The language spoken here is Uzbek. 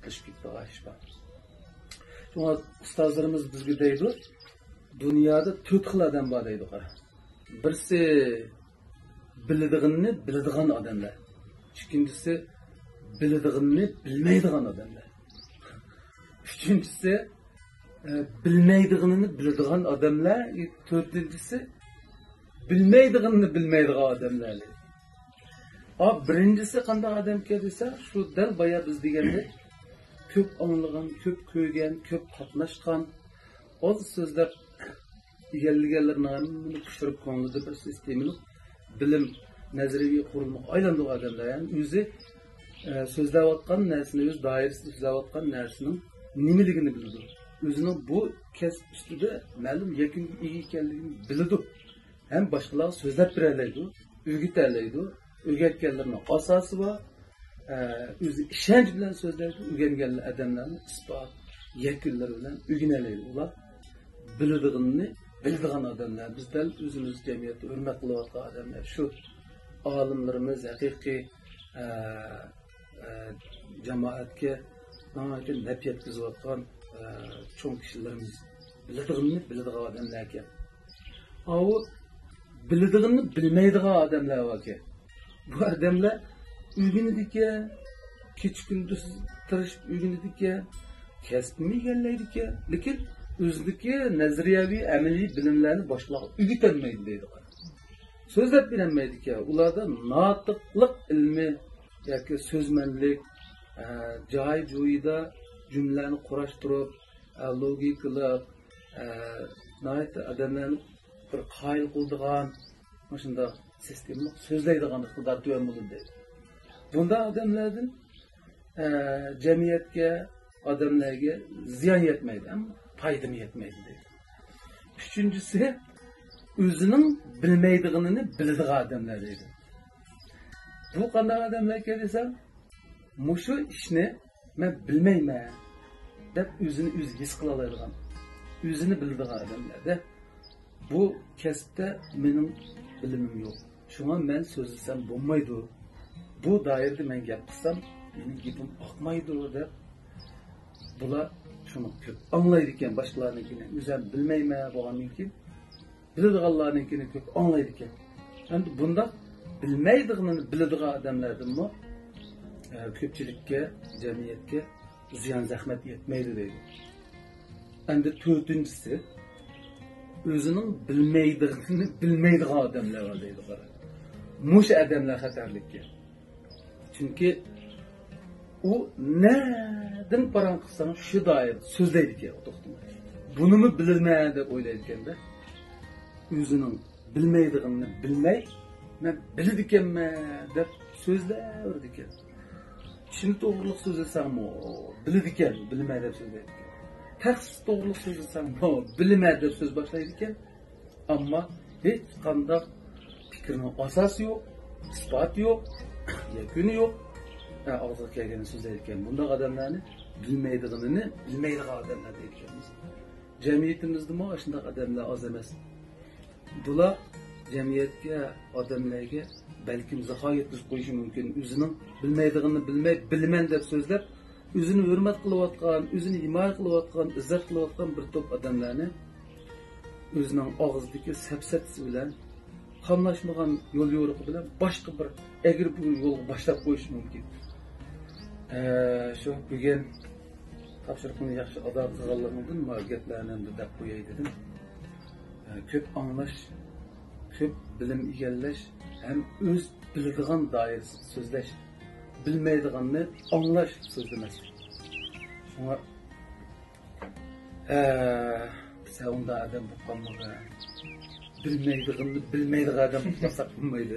qilishib ketdi ish bor. Shunga ustozlarimiz bizga deydi, dunyoda 4 xil odam bor deydi. Birisi biladiganini biladigan odamlar. İkincisi biladiganini bilmaydigan odamlar. Üçüncüsü bilmeydiğini biladigan odamlar. Dördüncüsü bilmeydiğini bilmeydigan odamlar. Birincisi qanday odamga desa, shu dal boya biz deganda ko'p anglagan, ko'p ko'rgan, ko'p qatnashgan, oz so'zlar egallaganlarni pishirib ko'nglida bir sistemini bilim nazariy qurilmoq aylandigan odamlar. Yani o'zi so'zlayotgan narsani, o'z doirasida so'zlayotgan narsaning nimaligini biladi. O'zining bu kasb ustida ma'lum yakunga ega ekanligini biladi. Ham boshqalarga so'zlab beradi, o'rgata o'rgatganlarning asosi bor. O'zi ishonch bilan so'zlaydi, o'rgangan odamlarni isbot yakunlar bilan o'rganadi. Ular biladiganini biladigan odamlar. Bizdan o'zimiz jamiyatda hurmat qilayotgan odamlar shu olimlarimiz, haqiqiy jamoatga naf yetkazayotgan cho'ng kishilarimiz biladiganini biladigan odamlar ekan. O biladiganini bilmaydigan odamlar bor ekan. Bu odamlar o'rganadiki, kecha kunduz tirishib o'rganadiki, kasbni egallaydi, lekin o'zidagi nazariyaviy amaliy bilimlarni boshqalarga o'rgatolmaydi deydi. So'zlab berolmaydi. Ularda notiqlik ilmi yoki so'zmanlik, joy-joyida jumlalarni qurashtirib, logikalik, odamlarni bir qoyil qiladigan, shunda sistemni so'zlaydigan iqtidor tuyan bo'ladi deydi. Bunda odamlardan jamiyatga, odamlarga ziyon yetmaydi, ammo foyda yetmaydi deydi. Üçüncüsü o'zining bilmaydiganini biladigan odamlar deydi. Bu qanday odamlar desa, mushu ishni men bilmayman deb o'zini his qila oladigan, o'zini biladigan odamlarda bu kasbda mening bilimim yo'q. Shunga men so'zlasam bo'lmaydi. Bu doirada men gap qilsam, mening gapim oqmaydi deb bular shuni ko'p anglaydi ekan boshqalarnikini. O'zim bilmayman bo'lgandan keyin biladiganlarnikini ko'p anglaydi ekan. Endi bunda bilmaydiganini biladigan odamlardanmi ko'pchilikka, jamiyatga ziyon zahmat yetmaydi deydi. Endi to'rtinchisi o'zining bilmaydiganini bilmaydigan odamlar bor deydi. Mush odamlar xatarlikka. Chunki u neden paran qilsang shu doir so'zlaydi ekan, to'xtamay. Bunimi bilmayman deb o'ylaydi ekanda. O'zining bilmaydiganini bilmay, men biladi ekanman deb so'zlaydi ekan. Shuni to'g'riliq so'zlasam-mo, biladi ekan, bilmay deb so'zlaydi ekan. Taqsis to'g'riliq so'zlasam-mo, bilmay deb so'z boshlaydi ekan. Ammo hech qanday fikrning asosi yo'q, isbot yo'q, yakuni yo'q. Ağzına kelgeni so'zlaydigan bunday odamlarni bilmaydiganini bilmaydigan odamlar deymiz. Jamiyatimizda mo shunday odamlar oz emas. Bular jamiyatga, odamlarga balkim zaho yetkazib qo'yishi mumkin. O'zining bilmaydiganini bilmay, bilaman deb so'zlab, o'zini hurmat qilayotgan, o'zini himoya qilayotgan, izzat qilayotgan bir to'p odamlarni o'zining og'zidagi sapsatisi bilan qamlashmagan yo'l yo'riqi bilan boshqa bir egri bir yo'lga boshlab qo'yish mumkin. Şu bugün topshiriqni yaxshi ado qilganlardan ma'lumotlarni deb qo'yay dedim. Ko'p anglash, ko'p bilim egallash, ham o'z biladigan doirasida so'zlash, bilmaydiganni anglash so'zlamaslik. Shunga savunda adam bu qanday bilmaydiganni bilmaydigan odam bo'lsa bo'lmaydi.